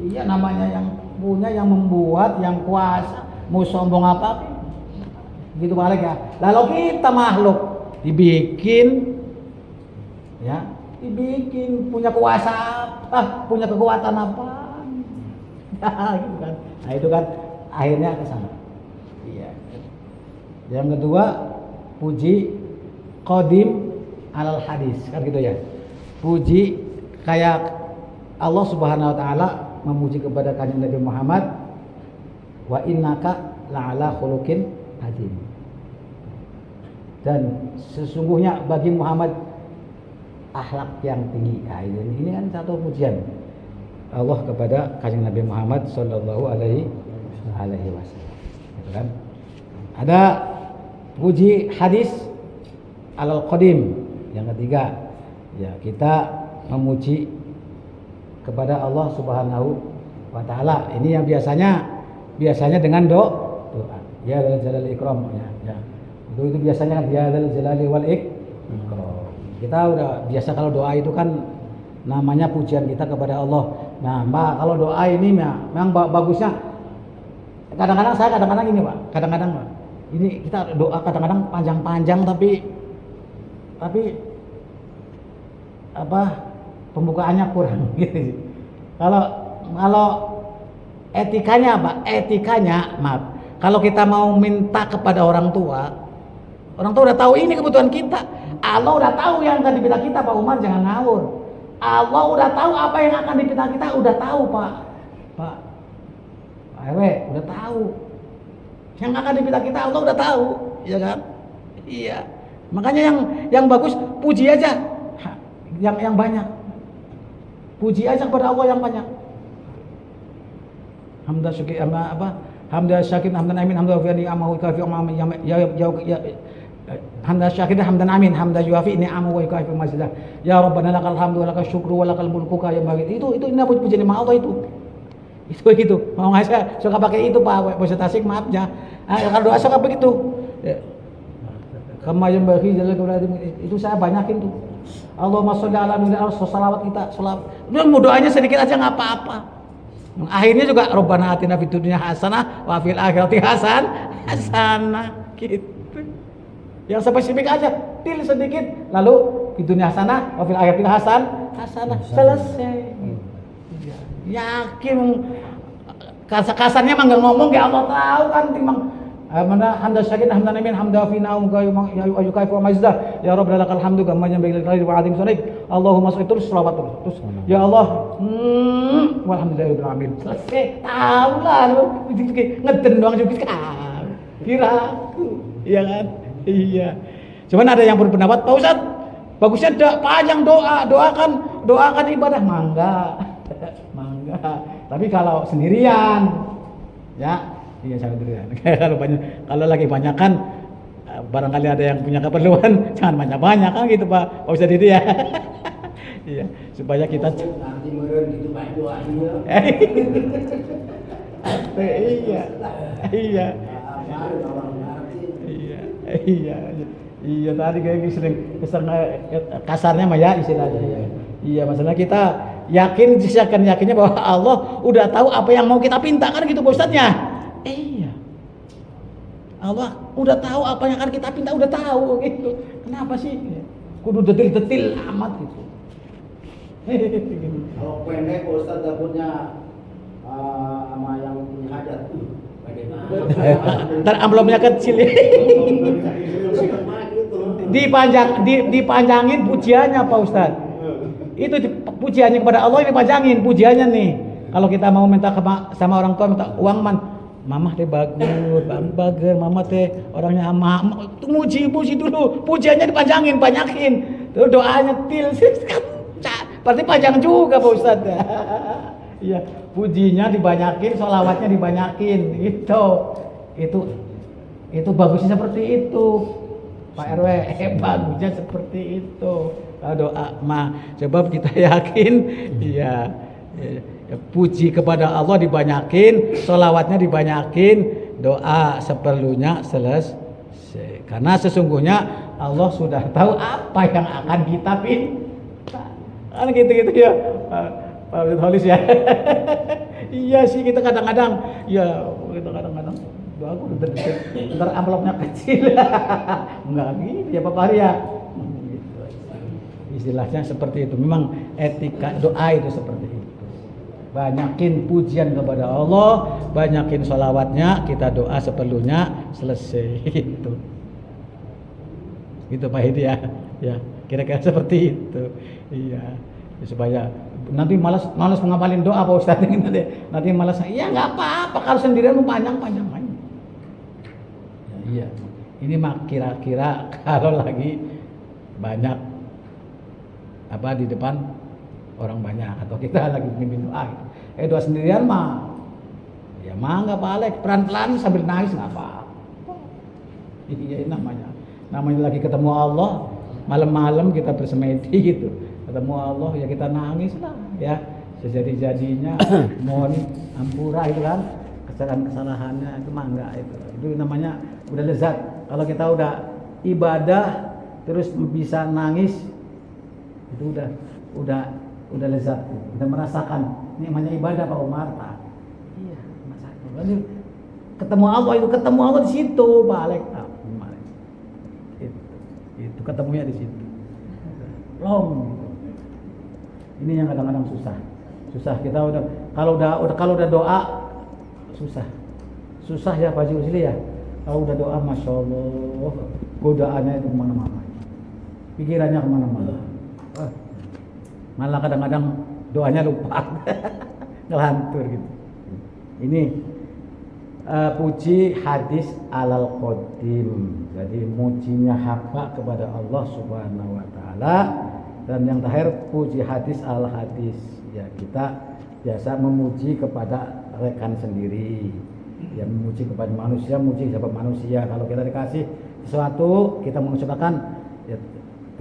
Iya, namanya yang punya, yang membuat, yang kuasa. Mau sombong apa? Gitu balik ya. Lalu kita makhluk dibikin punya kuasa apa? Punya kekuatan apa? Gitu kan. Nah, itu kan akhirnya ke sana. Iya. Yang kedua, puji qadim alal hadis, kan gitu ya. Puji kayak Allah Subhanahu wa taala memuji kepada kanjeng Nabi Muhammad, wa innaka la'ala khuluqin azim. Dan sesungguhnya bagi Muhammad akhlak yang tinggi. Nah, ini kan satu pujian Allah kepada kanjeng Nabi Muhammad sallallahu alaihi wasallam. Gitu kan? Ada puji hadis alal qadim. Yang ketiga, ya kita memuji kepada Allah Subhanahu wa taala. Ini yang biasanya dengan doa. Ya dzal jalali ikram ya. Itu biasanya kan ya dzal jalali wal ikram. Kita udah biasa kalau doa itu kan namanya pujian kita kepada Allah. Nah, Mbak, kalau doa ini memang bagusnya kadang-kadang saya ini, Pak. Kadang-kadang Pak, ini kita doa kadang-kadang panjang-panjang tapi apa pembukaannya kurang gitu. Kalau etikanya Pak, maaf. Kalau kita mau minta kepada orang tua udah tahu ini kebutuhan kita. Allah udah tahu yang akan dipinta kita, Pak Umar, jangan ngawur. Allah udah tahu apa yang akan dipinta kita, udah tahu, Pak RW, udah tahu. Yang akan dipinta kita Allah udah tahu, ya kan? Iya. Makanya yang bagus puji aja. Yang banyak. Puji aja kepada Allah yang banyak. Hamdan syukur hamdan syakir hamdan amin hamdan fi amahu kafi hamdan syakir hamdan amin hamdan yuafi ni'amahu wa yukafi mazidah. Ya Rabbana lakal hamdu wa lakal syukru wa lakal mulku ka yang bagi. Itu ini pujian sama Allah itu. Itu gitu. Mau nggak saya suka pakai itu Pak Bos Tasik, maaf ya. Kalau doa suka begitu. Kama yang bagi jalan itu saya banyakin tuh. Allahumma sholli ala Muhammad salawat kita selawat. Udah mau doanya sedikit aja nggak apa-apa. Akhirnya juga Rabbana atina fid dunya hasanah wa fil akhirati hasanah gitu. Yang spesifik aja, til sedikit, lalu fid dunya hasanah wa fil akhirati hasanah. Selesai. Yakin kasarnya mah enggak ngomong ya Allah tahu kan timbang mana hamdan syakir hamdan amin hamdan fina ya ayukai wa mazdah ya rabbana lakal hamdu kama yanbaghi lil wa azim sunik Allahumma sholli terus selawat terus ya Allah walhamdulillahirabbil alamin. Selesai tahu lah lu ngeden doang juga kira iya kan iya. Cuman ada yang berpendapat Pak Ustaz bagusnya panjang doakan ibadah mangga. Tapi kalau sendirian ya iya saya sendirian. kalau lagi banyakan barangkali ada yang punya keperluan jangan banyak kan gitu Pak Ustaz itu ya. Iya supaya kita nanti meureun gitu Pak doanya. Iya tadi kayak sering kasarnya mah ya istilahnya. Iya masalah kita yakinnya bahwa Allah udah tahu apa yang mau kita pinta kan gitu Pak Ustadznya. Iya. Allah udah tahu apa yang akan kita pinta, udah tahu gitu. Kenapa sih? Kudu detil-detil amat gitu. Kalau pendek Pak Ustadz dapurnya sama yang punya hajat. Ntar amplopnya kecil ya. Dipanjangin pujiannya Pak Ustadz. Itu pujiannya kepada Allah dipanjangin pujiannya nih. Kalau kita mau minta sama orang tua minta uang mamah teh bagus, mamah teh orangnya puji dulu. Pujiannya dipanjangin, banyakin. Terus doanya berarti panjang juga Pak Ustadz. Iya, pujinya dibanyakin, sholawatnya dibanyakin. Itu bagusnya seperti itu. Pak RW, bagusnya seperti itu. Doa sebab kita yakin ya puji kepada Allah dibanyakin, sholawatnya dibanyakin, doa seperlunya selesai. Karena sesungguhnya Allah sudah tahu apa yang akan kita pinta. Kan gitu ya Pak Holis ya. Iya sih kita kadang-kadang doa aku ntar amplopnya kecil. Enggak gitu ya Pak Arya. Istilahnya seperti itu. Memang etika doa itu seperti itu. Banyakin pujian kepada Allah, banyakin sholawatnya, kita doa seperlunya, selesai gitu. Gitu Pak Hidi ya. Ya, kira-kira seperti itu. Iya. Supaya nanti malas ngapalin doa Pak Ustadz nanti malas. Iya enggak apa-apa kalau sendirian panjang. Ya, iya. Ini mah kira-kira kalau lagi banyak di depan orang banyak atau kita lagi mimpin doa gitu. Doa sendirian mah ya mangga Pak Alek pelan-pelan sambil nangis nggak apa-apa. Iya namanya lagi ketemu Allah malam-malam kita bersemedi gitu ketemu Allah ya kita nangis lah ya sejadi-jadinya mohon ampura itu kan kesalahan-kesalahannya itu mangga itu namanya udah lezat. Kalau kita udah ibadah terus bisa nangis itu udah udah lezat, udah merasakan nikmatnya ibadah Pak Umar, Pak. Iya, merasakan. Jadi ketemu Allah di situ, Pak Alek. Itu ketemunya di situ. Long. Gitu. Ini yang kadang-kadang susah kita udah kalau udah doa susah ya Pak Haji Usli ya. Kalau udah doa, masya Allah, godaannya itu kemana-mana, pikirannya kemana-mana. Malah kadang-kadang doanya lupa, ngelantur gitu. Ini puji hadis alal qadim. Jadi mujinya hamba kepada Allah Subhanahu wa taala. Dan yang terakhir puji hadis al hadis. Ya, kita biasa memuji kepada rekan sendiri. Ya, memuji kepada manusia, muji kepada manusia. Kalau kita dikasih sesuatu, kita mengucapkan ya,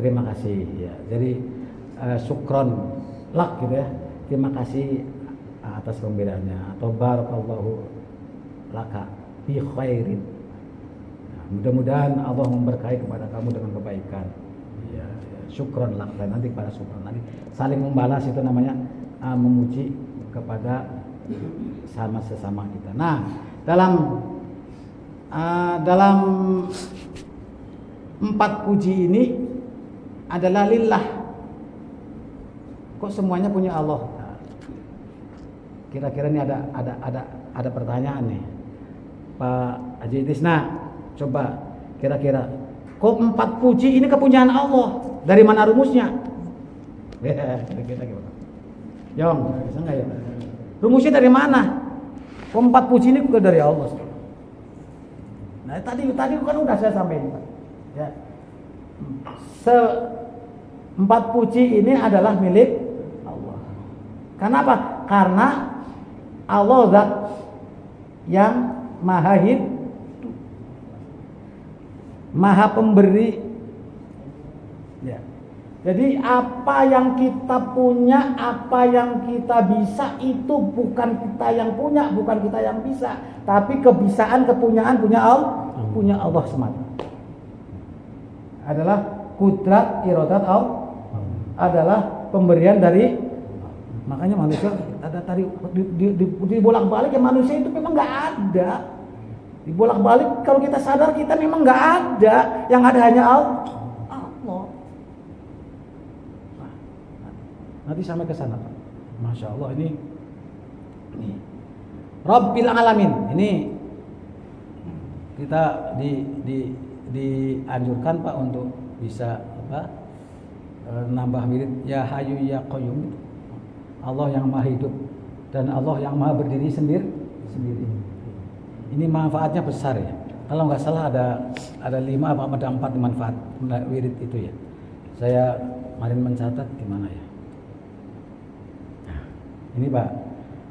terima kasih. Ya, jadi syukron lak gitu ya. Terima kasih atas pemberiannya. Atau barakallahu laka bi khairin. Nah, mudah-mudahan Allah memberkahi kepada kamu dengan kebaikan. Ya, syukron lak. Dan nanti pada syukron nanti saling membalas, itu namanya memuji kepada sama sesama kita. Nah, dalam 4 puji ini adalah lillah. Kok semuanya punya Allah? Nah, kira-kira ini ada pertanyaan nih, Pak Haji Tisna. Coba kira-kira, kok 4 puji ini kepunyaan Allah? Dari mana rumusnya? Kira-kira gimana? Yong, bisa nggak ya? Rumusnya dari mana? Kok 4 puji ini bukan dari Allah? Nah, tadi kan udah saya sampaikan, Pak. Ya. 4 puji ini adalah milik Allah. Kenapa? Karena Allah zat yang maha hidup, maha pemberi. Ya. Jadi apa yang kita punya, apa yang kita bisa, itu bukan kita yang punya, bukan kita yang bisa, tapi kebisaan, kepunyaan punya Allah semata. Adalah kudrat iradat Allah, adalah pemberian dari. Makanya manusia ada tadi dibolak-balik ya, manusia itu memang nggak ada. Dibolak-balik, kalau kita sadar kita memang nggak ada, yang ada hanya Allah. Nanti sampai ke sana, Pak. Masya Allah, ini Rabbil Alamin. Ini kita dianjurkan, Pak, untuk bisa nambah wirid ya Hayyu ya Qayyum. Allah yang maha hidup dan Allah yang maha berdiri sendiri. Ini manfaatnya besar ya. Kalau nggak salah ada 5 apa ada 4 manfaat wirid itu ya. Saya kemarin mencatat di mana ya. Ini Pak,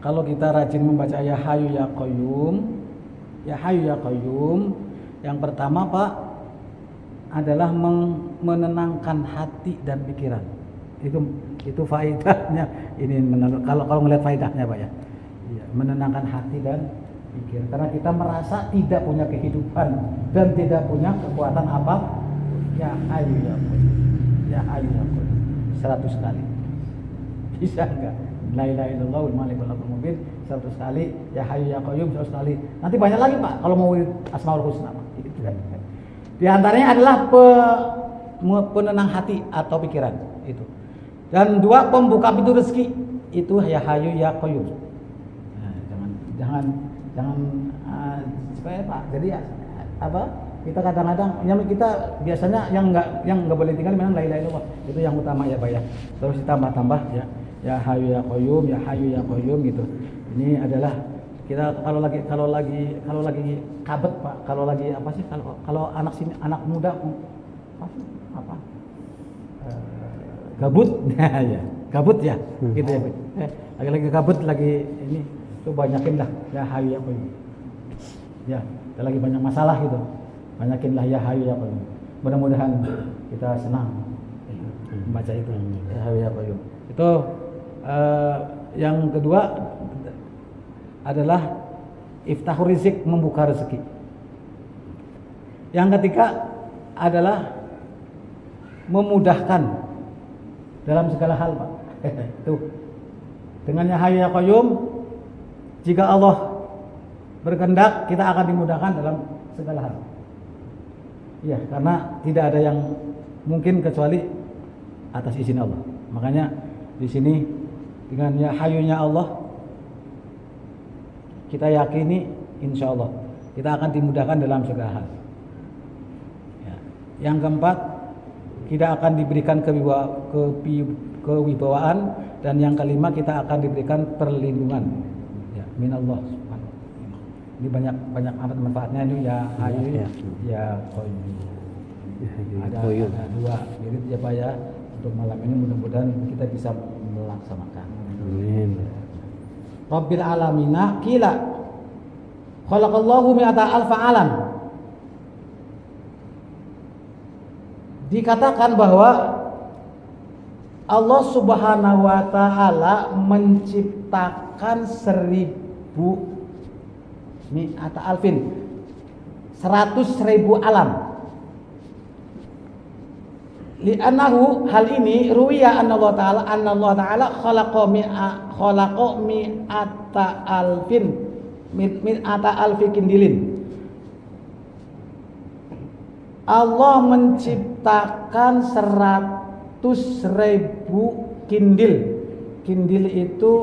kalau kita rajin membaca ya Hayyu ya Qayyum, yang pertama Pak adalah menenangkan hati dan pikiran. Itu faedahnya. Ini kalau ngelihat faedahnya Pak ya. Iya, menenangkan hati dan pikiran. Karena kita merasa tidak punya kehidupan dan tidak punya kekuatan apa. Ya Hayyu ya Qayyum. Ya Hayyu ya Qayyum. 100 kali. Bisa enggak? La ilaha illallahul malikul mubin 100 kali, ya Hayyu ya Qayyum 100 kali. Nanti banyak lagi Pak kalau mau Asmaul Husna. Gitu kan. Di antaranya adalah penenang hati atau pikiran itu. Dan 2, pembuka pintu rezeki. Itu ya Hayyu ya Qayyum. Nah, jangan supaya Pak. Jadi kita kadang-kadang kita biasanya yang enggak boleh tinggal memang la ilaha illallah. Itu yang utama ya Pak ya. Terus ditambah-tambah ya Hayyu ya Qayyum, ya Hayyu ya Qayyum gitu. Ini adalah kita kalau lagi kabet Pak, kalau lagi apa sih, kalau anak muda apa gabut ya gabut ya gitu ya. Lagi gabut lagi ini tuh banyakin lah ya Hayyu ya Qayyum. Ya, kita lagi banyak masalah gitu. Banyakin lah ya Hayyu ya Qayyum. Mudah-mudahan kita senang membaca itu ya Hayyu ya Qayyum. Itu yang kedua adalah iftahur rizq, membuka rezeki. Yang ketiga adalah memudahkan dalam segala hal Pak. Tuh. Dengan yang Hayyu ya Qayyum, jika Allah berkehendak, kita akan dimudahkan dalam segala hal. Iya, karena tidak ada yang mungkin kecuali atas izin Allah. Makanya di sini dengan ya Hayyunya Allah, kita yakini insya Allah kita akan dimudahkan dalam segala hal. Ya. Yang keempat, kita akan diberikan kewibawaan, dan yang kelima kita akan diberikan perlindungan. Ya, minallah subhanahu. Ini banyak amat manfaatnya ini ya Hayyu ya Qayyum. Ada dua wirid ya Pak ya untuk malam ini, mudah-mudahan kita bisa melaksanakan. Amin. Rabbil alamina qila khalaqallahu mi'ata alfa alam. Dikatakan bahwa Allah Subhanahu wa taala menciptakan 1000 mi'ata alfin, 100.000 alam. Li'annahu, hal ini ruwiya Allah taala khalaqa mi'ata alfi kindilin. Allah menciptakan 100.000 kindil. Kindil itu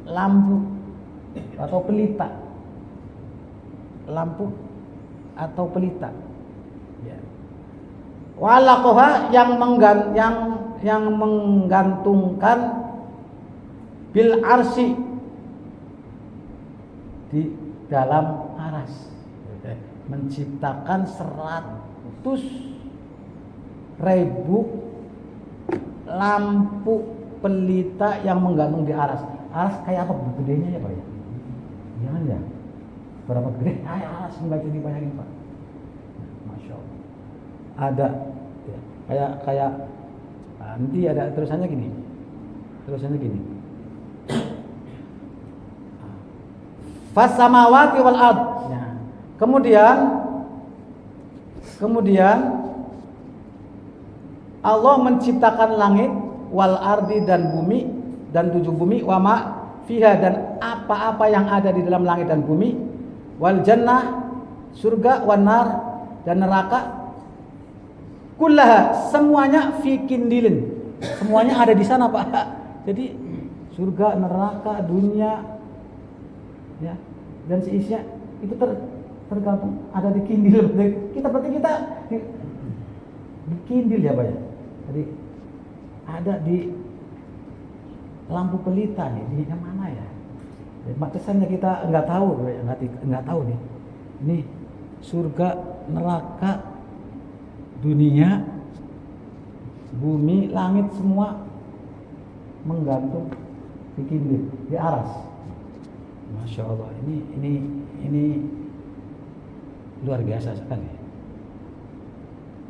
lampu atau pelita. Lampu atau pelita. Ya. Walaqoha yang menggantungkan bil arsi di dalam aras. Menciptakan 100.000 lampu pelita yang menggantung di aras. Aras kayak apa gedenya ya Pak ya? Jangan ya? Berapa gede? Aras nggak bisa dibayangin Pak. Masya Allah. Ada ya, kayak nanti ada terusannya gini. Fas samawati wal ard. Ya. Kemudian Allah menciptakan langit wal ardi dan bumi dan 7 bumi, wama fiha dan apa-apa yang ada di dalam langit dan bumi, wal jannah surga, wan nar dan neraka, kullaha semuanya fi kindilin, semuanya ada di sana Pak. Jadi surga, neraka, dunia ya dan seisinya itu tergantung ada di kindil. Berarti kita di kindil ya Pak ya. Jadi ada di lampu pelita nih, di yang mana ya? Kesannya kita nggak tahu nih. Ini surga, neraka, dunia, bumi, langit semua menggantung di kindil, di aras. Masya Allah, ini luar biasa sekali.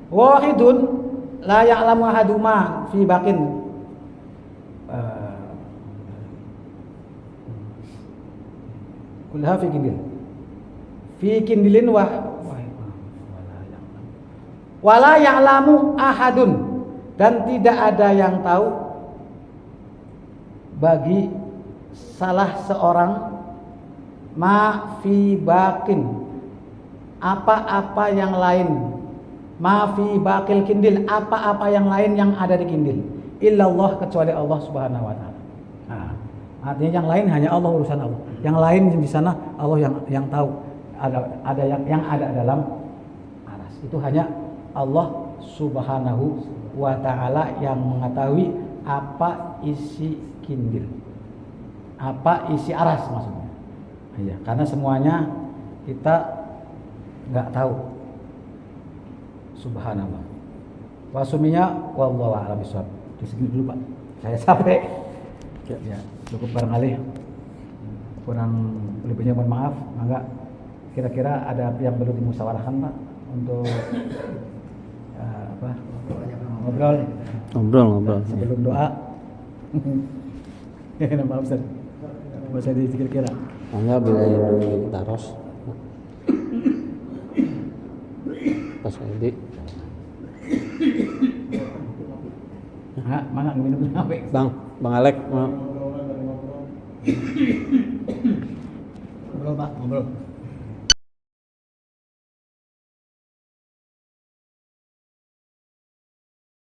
Wahidun la ya'lamu ahaduma fi baqin. Kulha fi kindil. Fi kindilin wala ya'lamu ahadun, dan tidak ada yang tahu bagi salah seorang ma fi baqin, apa-apa yang lain, ma fi baqil kindil, apa-apa yang lain yang ada di kindil, illallah, kecuali Allah Subhanahu wa taala. Nah, artinya yang lain hanya Allah, urusan Allah. Yang lain di sana Allah yang tahu. Ada yang ada dalam aras. Itu hanya Allah Subhanahu wa taala yang mengetahui apa isi kindil. Apa isi aras maksudnya. Iya, karena semuanya kita nggak tahu. Subhanallah. Wasuminya wallahu a'lam bishawab. Di sini dulu Pak. Saya sampai. Ya, cukup barangkali. Kurang lebihnya mohon maaf. Mangga kira-kira ada yang perlu dimusyawarahkan Pak untuk ngobrol sebelum doa. Maaf Ustaz. Bisa dikira-kira. Mangga bila yang taros. Pas nanti Ha, mana minum apa? Bang Alek mau Ngobrol dari ngobrol. Ngobrol Pak, ngobrol.